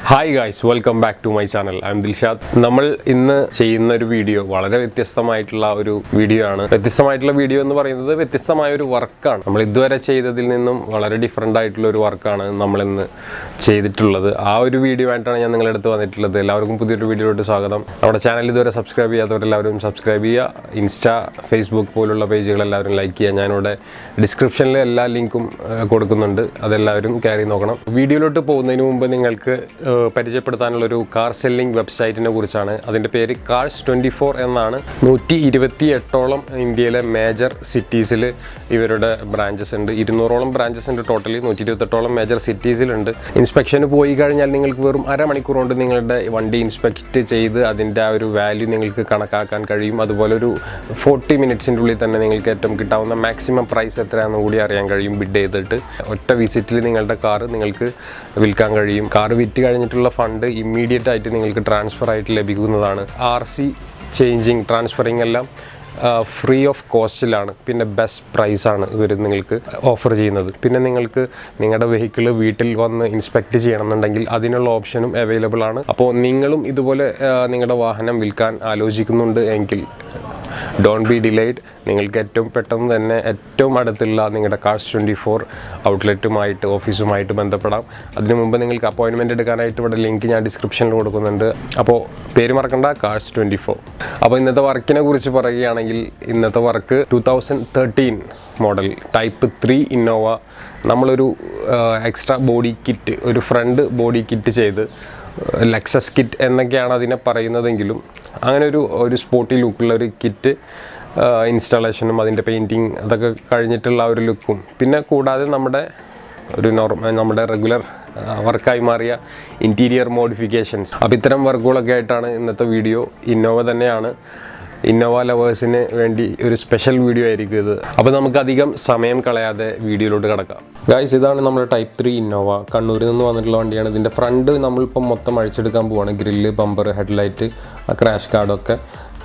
Hi guys, welcome back to my channel. I am Dilshad. നമ്മൾ ഇന്ന് ചെയ്യുന്ന ഒരു വീഡിയോ വളരെ വ്യത്യസ്തമായിട്ടുള്ള ഒരു വീഡിയോ ആണ്. വ്യത്യസ്തമായിട്ടുള്ള വീഡിയോ എന്ന് പറയുന്നത് വ്യത്യസ്തമായ ഒരു വർക്കാണ്. നമ്മൾ ഇതുവരെ ചെയ്തതിൽ നിന്നും വളരെ ഡിഫറൻ്റ് ആയിട്ടുള്ള ഒരു വർക്കാണ് നമ്മൾ ഇന്ന് ചെയ്തിട്ടുള്ളത്. ആ ഒരു വീഡിയോ ആയിട്ടാണ് ഞാൻ നിങ്ങളുടെ അടുത്ത് വന്നിട്ടുള്ളത്. എല്ലാവർക്കും പുതിയൊരു വീഡിയോയിലോട്ട് സ്വാഗതം. നമ്മുടെ ചാനൽ ഇതുവരെ സബ്സ്ക്രൈബ് ചെയ്യാത്തവരെല്ലാവരും സബ്സ്ക്രൈബ് ചെയ്യുക. ഇൻസ്റ്റാ, ഫേസ്ബുക്ക് പോലുള്ള പേജുകളെല്ലാവരും ലൈക്ക് ചെയ്യുക. ഞാനിവിടെ ഡിസ്ക്രിപ്ഷനിൽ എല്ലാ ലിങ്കും കൊടുക്കുന്നുണ്ട്. അതെല്ലാവരും കയറി നോക്കണം. വീഡിയോയിലോട്ട് പോകുന്നതിന് മുമ്പ് നിങ്ങൾക്ക് പരിചയപ്പെടുത്താനുള്ളൊരു കാർ സെല്ലിംഗ് വെബ്സൈറ്റിനെ കുറിച്ചാണ്. അതിൻ്റെ പേര് Cars24 എന്നാണ്. 128ഓളം ഇന്ത്യയിലെ മേജർ സിറ്റീസിൽ ഇവരുടെ ബ്രാഞ്ചസ് ഉണ്ട്. 200ഓളം ബ്രാഞ്ചസ് ഉണ്ട് ടോട്ടലി. 128ഓളം മേജർ സിറ്റീസിലുണ്ട്. ഇൻസ്പെക്ഷന് പോയി കഴിഞ്ഞാൽ നിങ്ങൾക്ക് വെറും അരമണിക്കൂർ കൊണ്ട് നിങ്ങളുടെ വണ്ടി ഇൻസ്പെക്റ്റ് ചെയ്ത് അതിൻ്റെ ആ ഒരു വാല്യൂ നിങ്ങൾക്ക് കണക്കാക്കാൻ കഴിയും. അതുപോലെ ഒരു 40 മിനിറ്റ്സിൻ്റെ ഉള്ളിൽ തന്നെ നിങ്ങൾക്ക് ഏറ്റവും കിട്ടാവുന്ന മാക്സിമം പ്രൈസ് എത്രയാണെന്ന് കൂടി അറിയാൻ കഴിയും. ബിഡ് ചെയ്തിട്ട് ഒറ്റ വിസിറ്റിൽ നിങ്ങളുടെ കാർ നിങ്ങൾക്ക് വിൽക്കാൻ കഴിയും. കാർ വിറ്റ് കഴിഞ്ഞിട്ടുള്ള ഫണ്ട് ഇമ്മീഡിയറ്റ് ആയിട്ട് നിങ്ങൾക്ക് ട്രാൻസ്ഫർ ആയിട്ട് ലഭിക്കുന്നതാണ്. RC ചേഞ്ചിങ്, ട്രാൻസ്ഫറിങ് എല്ലാം ഫ്രീ ഓഫ് കോസ്റ്റിലാണ്. പിന്നെ ബെസ്റ്റ് പ്രൈസാണ് ഇവർ നിങ്ങൾക്ക് ഓഫർ ചെയ്യുന്നത്. പിന്നെ നിങ്ങൾക്ക് നിങ്ങളുടെ വെഹിക്കിൾ വീട്ടിൽ വന്ന് ഇൻസ്പെക്റ്റ് ചെയ്യണമെന്നുണ്ടെങ്കിൽ അതിനുള്ള ഓപ്ഷനും അവൈലബിൾ ആണ്. അപ്പോൾ നിങ്ങളും ഇതുപോലെ നിങ്ങളുടെ വാഹനം വിൽക്കാൻ ആലോചിക്കുന്നുണ്ട് എങ്കിൽ ഡോണ്ട് ബി ഡിലേഡ്. നിങ്ങൾക്ക് ഏറ്റവും പെട്ടെന്ന് തന്നെ ഏറ്റവും അടുത്തുള്ള നിങ്ങളുടെ Cars24 ഔട്ട്ലെറ്റുമായിട്ട്, ഓഫീസുമായിട്ട് ബന്ധപ്പെടാം. അതിനു മുമ്പ് നിങ്ങൾക്ക് അപ്പോയിൻമെൻറ്റ് എടുക്കാനായിട്ട് ഇവിടെ ലിങ്ക് ഞാൻ ഡിസ്ക്രിപ്ഷനിൽ കൊടുക്കുന്നുണ്ട്. അപ്പോൾ പേര് മറക്കണ്ട, Cars24. അപ്പോൾ ഇന്നത്തെ വർക്കിനെ കുറിച്ച് പറയുകയാണെങ്കിൽ ഇന്നത്തെ വർക്ക് 2013 മോഡൽ ടൈപ്പ് 3 ഇന്നോവ. നമ്മളൊരു എക്സ്ട്രാ ബോഡി കിറ്റ്, ഒരു ഫ്രണ്ട് ബോഡി കിറ്റ് ചെയ്ത് ലെക്സസ് കിറ്റ് എന്നൊക്കെയാണ് അതിനെ പറയുന്നതെങ്കിലും അങ്ങനെ ഒരു സ്പോർട്ടി ലുക്കുള്ള ഒരു കിറ്റ് ഇൻസ്റ്റാളേഷനും അതിൻ്റെ പെയിൻറ്റിങ് അതൊക്കെ കഴിഞ്ഞിട്ടുള്ള ഒരു ലുക്കും, പിന്നെ കൂടാതെ നമ്മുടെ റെഗുലർ വർക്കായി മാറിയ ഇൻറ്റീരിയർ മോഡിഫിക്കേഷൻസ്. അപ്പോൾ ഇത്തരം വർക്കുകളൊക്കെ ആയിട്ടാണ് ഇന്നത്തെ വീഡിയോ. ഇന്നോവ തന്നെയാണ്. ഇന്നോവ ലവേഴ്സിന് വേണ്ടി ഒരു സ്പെഷ്യൽ വീഡിയോ ആയിരിക്കും ഇത്. അപ്പോൾ നമുക്ക് അധികം സമയം കളയാതെ വീഡിയോയിലോട്ട് കിടക്കാം. ഗൈസ്, ഇതാണ് നമ്മുടെ ടൈപ്പ് 3 ഇന്നോവ. കണ്ണൂരിൽ നിന്ന് വന്നിട്ടുള്ള വണ്ടിയാണ്. ഇതിൻ്റെ ഫ്രണ്ട് നമ്മളിപ്പം മൊത്തം അഴിച്ചെടുക്കാൻ പോവാണ്. ഗ്രില്ല്, ബമ്പർ, ഹെഡ്ലൈറ്റ്, ക്രാഷ് കാർഡൊക്കെ.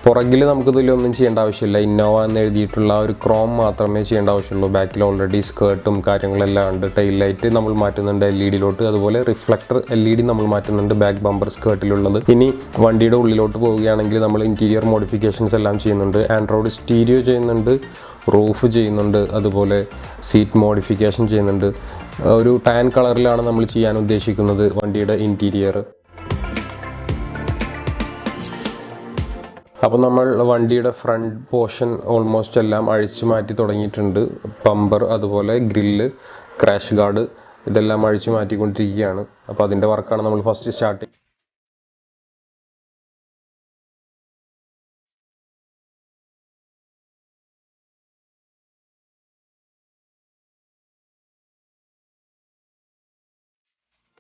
പുറകിൽ നമുക്കിതിലൊന്നും ചെയ്യേണ്ട ആവശ്യമില്ല. ഇന്നോവ എന്ന് എഴുതിയിട്ടുള്ള ഒരു ക്രോം മാത്രമേ ചെയ്യേണ്ട ആവശ്യമുള്ളൂ. ബാക്കിൽ ഓൾറെഡി സ്കേർട്ടും കാര്യങ്ങളെല്ലാം ഉണ്ട്. ടൈൽ ലൈറ്റ് നമ്മൾ മാറ്റുന്നുണ്ട് LED-ലോട്ട്. അതുപോലെ റിഫ്ലക്ടർ LED നമ്മൾ മാറ്റുന്നുണ്ട് ബാക്ക് ബമ്പർ സ്കേർട്ടിലുള്ളത്. ഇനി വണ്ടിയുടെ ഉള്ളിലോട്ട് പോവുകയാണെങ്കിൽ നമ്മൾ ഇൻറ്റീരിയർ മോഡിഫിക്കേഷൻസ് എല്ലാം ചെയ്യുന്നുണ്ട്. ആൻഡ്രോയിഡ് സ്റ്റീരിയോ ചെയ്യുന്നുണ്ട്, റൂഫ് ചെയ്യുന്നുണ്ട്, അതുപോലെ സീറ്റ് മോഡിഫിക്കേഷൻ ചെയ്യുന്നുണ്ട്. ഒരു ടാൻ കളറിലാണ് നമ്മൾ ചെയ്യാൻ ഉദ്ദേശിക്കുന്നത് വണ്ടിയുടെ ഇൻറ്റീരിയർ. അപ്പോൾ നമ്മൾ വണ്ടിയുടെ ഫ്രണ്ട് പോർഷൻ ഓൾമോസ്റ്റ് എല്ലാം അഴിച്ചു മാറ്റി തുടങ്ങിയിട്ടുണ്ട്. ബമ്പർ, അതുപോലെ ഗ്രില്ല്, ക്രാഷ് ഗാർഡ് ഇതെല്ലാം അഴിച്ചു മാറ്റിക്കൊണ്ടിരിക്കുകയാണ്. അപ്പോൾ അതിൻ്റെ വർക്കാണ് നമ്മൾ ഫസ്റ്റ് സ്റ്റാർട്ട് ചെയ്യുന്നത്.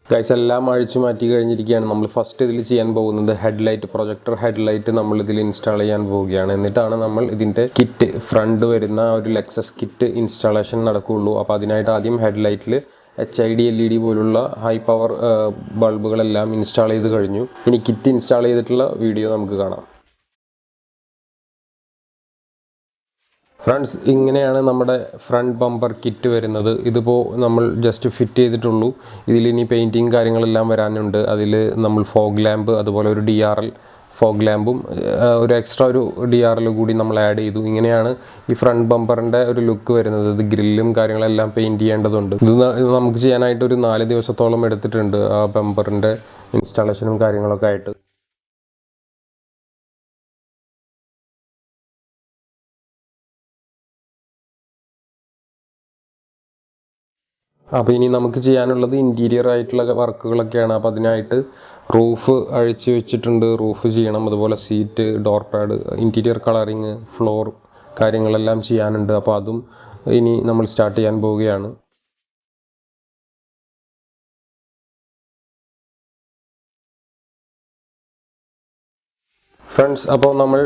ഗൈസ്, എല്ലാം അഴിച്ചു മാറ്റി കഴിഞ്ഞിരിക്കുകയാണ്. നമ്മൾ ഫസ്റ്റ് ഇതിൽ ചെയ്യാൻ പോകുന്നത് ഹെഡ്ലൈറ്റ്, പ്രൊജക്ടർ ഹെഡ്ലൈറ്റ് നമ്മൾ ഇതിൽ ഇൻസ്റ്റാൾ ചെയ്യാൻ പോവുകയാണ്. എന്നിട്ടാണ് നമ്മൾ ഇതിൻ്റെ കിറ്റ്, ഫ്രണ്ട് വരുന്ന ഒരു ലെക്സസ് കിറ്റ് ഇൻസ്റ്റാളേഷൻ നടക്കുകയുള്ളൂ. അപ്പോൾ അതിനായിട്ട് ആദ്യം ഹെഡ്ലൈറ്റിൽ HID LED പോലുള്ള ഹൈ പവർ ബൾബുകളെല്ലാം ഇൻസ്റ്റാൾ ചെയ്ത് കഴിഞ്ഞു. ഇനി കിറ്റ് ഇൻസ്റ്റാൾ ചെയ്തിട്ടുള്ള വീഡിയോ നമുക്ക് കാണാം. ഫ്രണ്ട്സ്, ഇങ്ങനെയാണ് നമ്മുടെ ഫ്രണ്ട് ബമ്പർ കിറ്റ് വരുന്നത്. ഇതിപ്പോൾ നമ്മൾ ജസ്റ്റ് ഫിറ്റ് ചെയ്തിട്ടുള്ളൂ. ഇതിലിനി പെയിൻറ്റിങ് കാര്യങ്ങളെല്ലാം വരാനുണ്ട്. അതിൽ നമ്മൾ ഫോഗ് ലാമ്പ്, അതുപോലെ ഒരു DRL ഫോഗ് ലാമ്പും ഒരു എക്സ്ട്രാ ഒരു DRL കൂടി നമ്മൾ ആഡ് ചെയ്തു. ഇങ്ങനെയാണ് ഈ ഫ്രണ്ട് ബമ്പറിൻ്റെ ഒരു ലുക്ക് വരുന്നത്. ഇത് ഗ്രില്ലും കാര്യങ്ങളെല്ലാം പെയിൻറ്റ് ചെയ്യേണ്ടതുണ്ട്. ഇത് നമുക്ക് ചെയ്യാനായിട്ട് ഒരു 4 ദിവസത്തോളം എടുത്തിട്ടുണ്ട്, ആ ബമ്പറിൻ്റെ ഇൻസ്റ്റാളേഷനും കാര്യങ്ങളൊക്കെ ആയിട്ട്. അപ്പോൾ ഇനി നമുക്ക് ചെയ്യാനുള്ളത് ഇൻറ്റീരിയർ ആയിട്ടുള്ള വർക്കുകളൊക്കെയാണ്. അപ്പോൾ അതിനായിട്ട് റൂഫ് അഴിച്ച് വെച്ചിട്ടുണ്ട്, റൂഫ് ചെയ്യണം. അതുപോലെ seat, door pad, interior colouring, floor കാര്യങ്ങളെല്ലാം ചെയ്യാനുണ്ട്. അപ്പോൾ അതും ഇനി നമ്മൾ സ്റ്റാർട്ട് ചെയ്യാൻ പോവുകയാണ്. ഫ്രണ്ട്സ്, അപ്പോൾ നമ്മൾ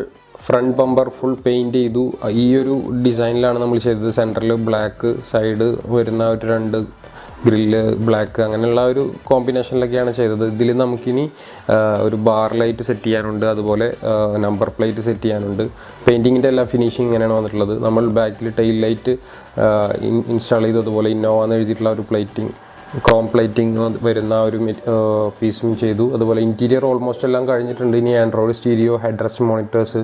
ഫ്രണ്ട് ബമ്പർ ഫുൾ പെയിൻറ്റ് ചെയ്തു. ഈ ഒരു ഡിസൈനിലാണ് നമ്മൾ ചെയ്തത്. സെൻറ്ററിൽ ബ്ലാക്ക്, സൈഡ് വരുന്ന ഒരു 2 ഗ്രില്ല് ബ്ലാക്ക്, അങ്ങനെയുള്ള ഒരു കോമ്പിനേഷനിലൊക്കെയാണ് ചെയ്തത്. ഇതിൽ നമുക്കിനി ഒരു ബാർ ലൈറ്റ് സെറ്റ് ചെയ്യാനുണ്ട്, അതുപോലെ നമ്പർ പ്ലേറ്റ് സെറ്റ് ചെയ്യാനുണ്ട്. പെയിൻറ്റിങ്ങിൻ്റെ എല്ലാം ഫിനിഷിങ് ഇങ്ങനെയാണ് വന്നിട്ടുള്ളത്. നമ്മൾ ബാക്കിൽ ടൈൽ ലൈറ്റ് ഇൻസ്റ്റാൾ ചെയ്തു, അതുപോലെ ഇന്നോവ എന്ന് എഴുതിയിട്ടുള്ള ഒരു പ്ലേറ്റിംഗ് ക്രോം പ്ലേറ്റിംഗ് വരുന്ന ഒരു പീസും ചെയ്തു. അതുപോലെ ഇൻറ്റീരിയർ ഓൾമോസ്റ്റ് എല്ലാം കഴിഞ്ഞിട്ടുണ്ട്. ഇനി Android stereo, head rest monitors,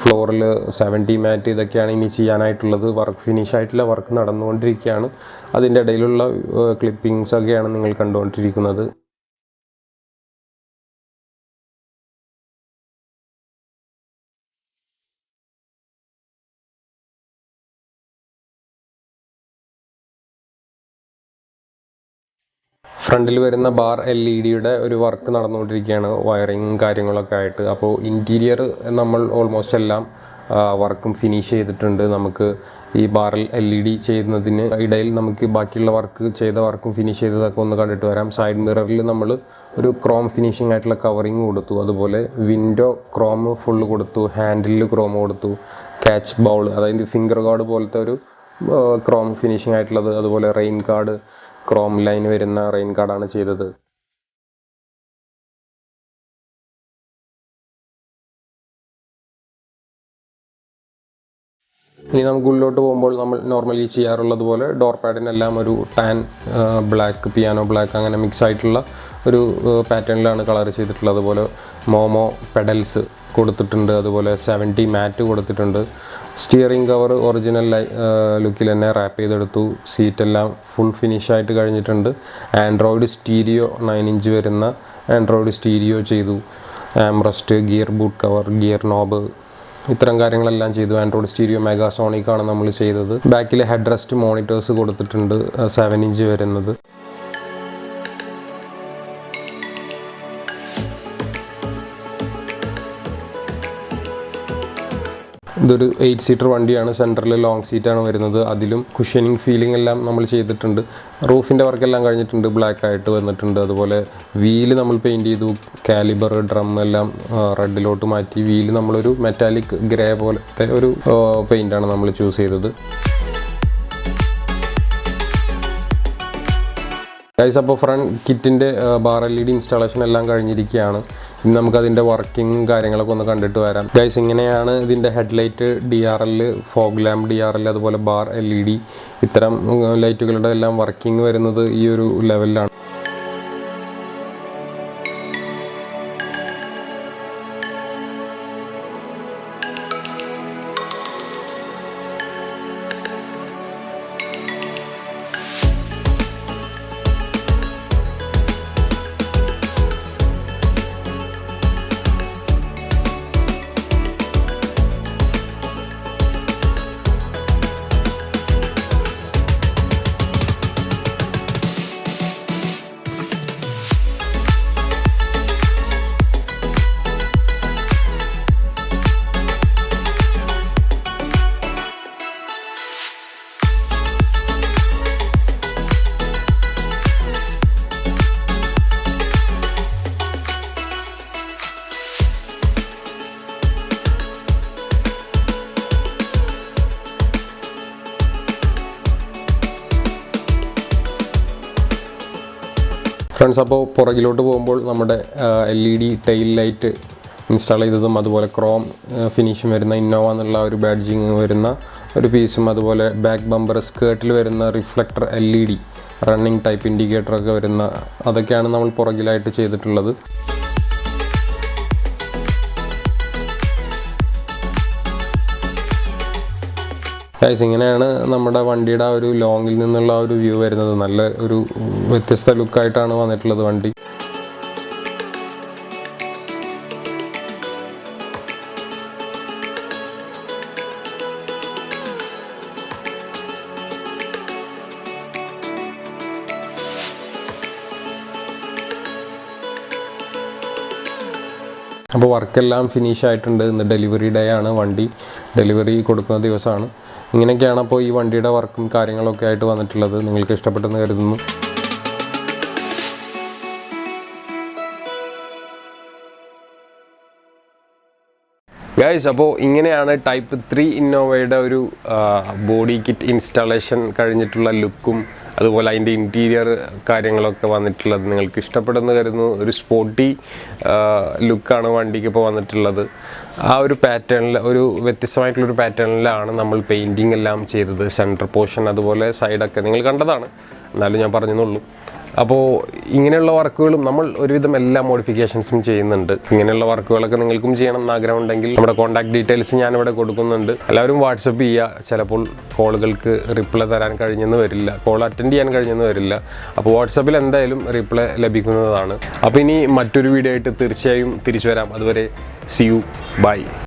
ഫ്ലോറിൽ 70 മാറ്റ് ഇതൊക്കെയാണ് ഇനി ചെയ്യാനായിട്ടുള്ളത്. വർക്ക് ഫിനിഷ് ആയിട്ടുള്ള വർക്ക് നടന്നുകൊണ്ടിരിക്കുകയാണ്. അതിൻ്റെ ഇടയിലുള്ള ക്ലിപ്പിങ്സ് ഒക്കെയാണ് നിങ്ങൾ കണ്ടുകൊണ്ടിരിക്കുന്നത്. ഫ്രണ്ടിൽ വരുന്ന ബാർ LED ഒരു വർക്ക് നടന്നുകൊണ്ടിരിക്കുകയാണ്, വയറിങ്ങും കാര്യങ്ങളൊക്കെ ആയിട്ട്. അപ്പോൾ ഇൻറ്റീരിയർ നമ്മൾ ഓൾമോസ്റ്റ് എല്ലാം വർക്കും ഫിനിഷ് ചെയ്തിട്ടുണ്ട്. നമുക്ക് ഈ ബാറിൽ LED ചെയ്യുന്നതിന് ഇടയിൽ നമുക്ക് ബാക്കിയുള്ള വർക്ക് ചെയ്ത വർക്കും ഫിനിഷ് ചെയ്തതൊക്കെ ഒന്ന് കണ്ടിട്ട് വരാം. സൈഡ് മിററിൽ നമ്മൾ ഒരു ക്രോം ഫിനിഷിംഗ് ആയിട്ടുള്ള കവറിങ് കൊടുത്തു. അതുപോലെ വിൻഡോ ക്രോം ഫുള്ള് കൊടുത്തു, ഹാൻഡിലിൽ ക്രോം കൊടുത്തു, ക്യാച്ച് ബൗൾ അതായത് ഫിംഗർ ഗാർഡ് പോലത്തെ ഒരു ക്രോം ഫിനിഷിംഗ് ആയിട്ടുള്ളത്. അതുപോലെ റെയിൻ ഗാർഡ്, ക്രോം ലൈൻ വരുന്ന റെയിൻ ഗാർഡാണ് ചെയ്തത്. ഇനി നമുക്ക് ഉള്ളിലോട്ട് പോകുമ്പോൾ നമ്മൾ നോർമലി ചെയ്യാറുള്ളത് പോലെ ഡോർ പാഡിനെല്ലാം ഒരു ടാൻ ബ്ലാക്ക്, പിയാനോ ബ്ലാക്ക് അങ്ങനെ മിക്സ് ആയിട്ടുള്ള ഒരു പാറ്റേണിലാണ് കളർ ചെയ്തിട്ടുള്ളത്. അതുപോലെ മോമോ പെഡൽസ് കൊടുത്തിട്ടുണ്ട്. അതുപോലെ 70 മാറ്റ് കൊടുത്തിട്ടുണ്ട്. സ്റ്റിയറിംഗ് കവർ ഒറിജിനൽ ലുക്കിൽ തന്നെ റാപ്പ് ചെയ്തെടുത്തു. സീറ്റെല്ലാം ഫുൾ ഫിനിഷായിട്ട് കഴിഞ്ഞിട്ടുണ്ട്. ആൻഡ്രോയിഡ് സ്റ്റീരിയോ 9 ഇഞ്ച് വരുന്ന ആൻഡ്രോയിഡ് സ്റ്റീരിയോ ചെയ്തു. Armrest, gear boot cover, gear knob, ഇത്തരം കാര്യങ്ങളെല്ലാം ചെയ്തു. ആൻഡ്രോയിഡ് സ്റ്റീരിയോ മെഗാസോണിക്കാണ് നമ്മൾ ചെയ്തത്. ബാക്കിൽ ഹെഡ് റെസ്റ്റ് മോണിറ്റേഴ്സ് കൊടുത്തിട്ടുണ്ട്, 7 ഇഞ്ച് വരുന്നത്. ഇതൊരു 8 സീറ്റർ വണ്ടിയാണ്. സെൻറ്ററിൽ ലോങ് സീറ്റാണ് വരുന്നത്. അതിലും കുഷ്യനിങ് ഫീലിംഗ് എല്ലാം നമ്മൾ ചെയ്തിട്ടുണ്ട്. റൂഫിൻ്റെ വർക്കെല്ലാം കഴിഞ്ഞിട്ടുണ്ട്, ബ്ലാക്ക് ആയിട്ട് വന്നിട്ടുണ്ട്. അതുപോലെ വീല് നമ്മൾ പെയിൻറ്റ് ചെയ്തു. കാലിബർ, ഡ്രം എല്ലാം റെഡിലോട്ട് മാറ്റി. വീല് നമ്മളൊരു മെറ്റാലിക് ഗ്രേ പോലത്തെ ഒരു പെയിൻ്റാണ് നമ്മൾ ചൂസ് ചെയ്തത്. ഗൈസ്, അപ്പോൾ ഫ്രണ്ട് കിറ്റിൻ്റെ ബാർ LED ഇൻസ്റ്റാളേഷൻ എല്ലാം കഴിഞ്ഞിരിക്കുകയാണ്. ഇനി നമുക്കതിൻ്റെ വർക്കിങ്ങും കാര്യങ്ങളൊക്കെ ഒന്ന് കണ്ടിട്ട് വരാം. ഗൈസ്, ഇങ്ങനെയാണ് ഇതിൻ്റെ headlight, DRL, fog lamp DRL, അതുപോലെ ബാർ LED ഇത്തരം ലൈറ്റുകളുടെ എല്ലാം വർക്കിംഗ് വരുന്നത് ഈ ഒരു ലെവലിലാണ്. ഫ്രണ്ട്സ്, അപ്പോൾ പുറകിലോട്ട് പോകുമ്പോൾ നമ്മുടെ LED ടെയിൽ ലൈറ്റ് ഇൻസ്റ്റാൾ ചെയ്തതും, അതുപോലെ ക്രോം ഫിനിഷും വരുന്ന ഇന്നോവ എന്നുള്ള ഒരു ബാഡ്ജിങ് വരുന്ന ഒരു പീസും, അതുപോലെ ബാക്ക് ബമ്പർ സ്കേർട്ടിൽ വരുന്ന റിഫ്ലക്ടർ LED റണ്ണിങ് ടൈപ്പ് ഇൻഡിക്കേറ്ററൊക്കെ വരുന്ന അതൊക്കെയാണ് നമ്മൾ പുറകിലായിട്ട് ചെയ്തിട്ടുള്ളത്. ഗൈസ്, ഇങ്ങനെയാണ് നമ്മുടെ വണ്ടിയുടെ ആ ഒരു ലോങ്ങിൽ നിന്നുള്ള ഒരു വ്യൂ വരുന്നത്. നല്ല ഒരു വ്യത്യസ്ത ലുക്കായിട്ടാണ് വന്നിട്ടുള്ളത് വണ്ടി. അപ്പോൾ വർക്കെല്ലാം ഫിനിഷ് ആയിട്ടുണ്ട്. ഇന്ന് ഡെലിവറി ഡേ ആണ്, വണ്ടി ഡെലിവറി കൊടുക്കുന്ന ദിവസമാണ്. ഇങ്ങനെയൊക്കെയാണ് അപ്പോൾ ഈ വണ്ടിയുടെ വർക്കും കാര്യങ്ങളൊക്കെ ആയിട്ട് വന്നിട്ടുള്ളത്. നിങ്ങൾക്ക് ഇഷ്ടപ്പെട്ടെന്ന് കരുതുന്നു. ഗൈസ്, അപ്പോൾ ഇങ്ങനെയാണ് ടൈപ്പ് 3 ഇന്നോവയുടെ ഒരു ബോഡി കിറ്റ് ഇൻസ്റ്റാളേഷൻ കഴിഞ്ഞിട്ടുള്ള ലുക്കും അതുപോലെ അതിൻ്റെ ഇൻറ്റീരിയർ കാര്യങ്ങളൊക്കെ വന്നിട്ടുള്ളത് നിങ്ങൾക്ക് ഇഷ്ടപ്പെടുന്ന കരുതുന്നു. ഒരു സ്പോർട്ടി ലുക്കാണ് വണ്ടിക്ക് ഇപ്പോൾ വന്നിട്ടുള്ളത്. ആ ഒരു പാറ്റേണിൽ, ഒരു വ്യത്യസ്തമായിട്ടുള്ളൊരു പാറ്റേണിലാണ് നമ്മൾ പെയിൻറ്റിങ് എല്ലാം ചെയ്തത്. സെൻറ്റർ പോർഷൻ അതുപോലെ സൈഡൊക്കെ നിങ്ങൾ കണ്ടതാണ്, എന്നാലും ഞാൻ പറഞ്ഞെന്നുള്ളൂ. അപ്പോൾ ഇങ്ങനെയുള്ള വർക്കുകളും നമ്മൾ ഒരുവിധം എല്ലാ മോഡിഫിക്കേഷൻസും ചെയ്യുന്നുണ്ട്. ഇങ്ങനെയുള്ള വർക്കുകളൊക്കെ നിങ്ങൾക്കും ചെയ്യണം എന്ന് ആഗ്രഹം ഉണ്ടെങ്കിൽ നമ്മുടെ കോൺടാക്ട് ഡീറ്റെയിൽസ് ഞാനിവിടെ കൊടുക്കുന്നുണ്ട്. എല്ലാവരും വാട്സപ്പ് ചെയ്യുക. ചിലപ്പോൾ കോളുകൾക്ക് റിപ്ലൈ തരാൻ കഴിഞ്ഞെന്ന് വരില്ല, കോൾ അറ്റൻഡ് ചെയ്യാൻ കഴിഞ്ഞെന്ന് വരില്ല. അപ്പോൾ വാട്സപ്പിൽ എന്തായാലും റിപ്ലൈ ലഭിക്കുന്നതാണ്. അപ്പോൾ ഇനി മറ്റൊരു വീഡിയോ ആയിട്ട് തീർച്ചയായും തിരിച്ചു വരാം. അതുവരെ see you, bye.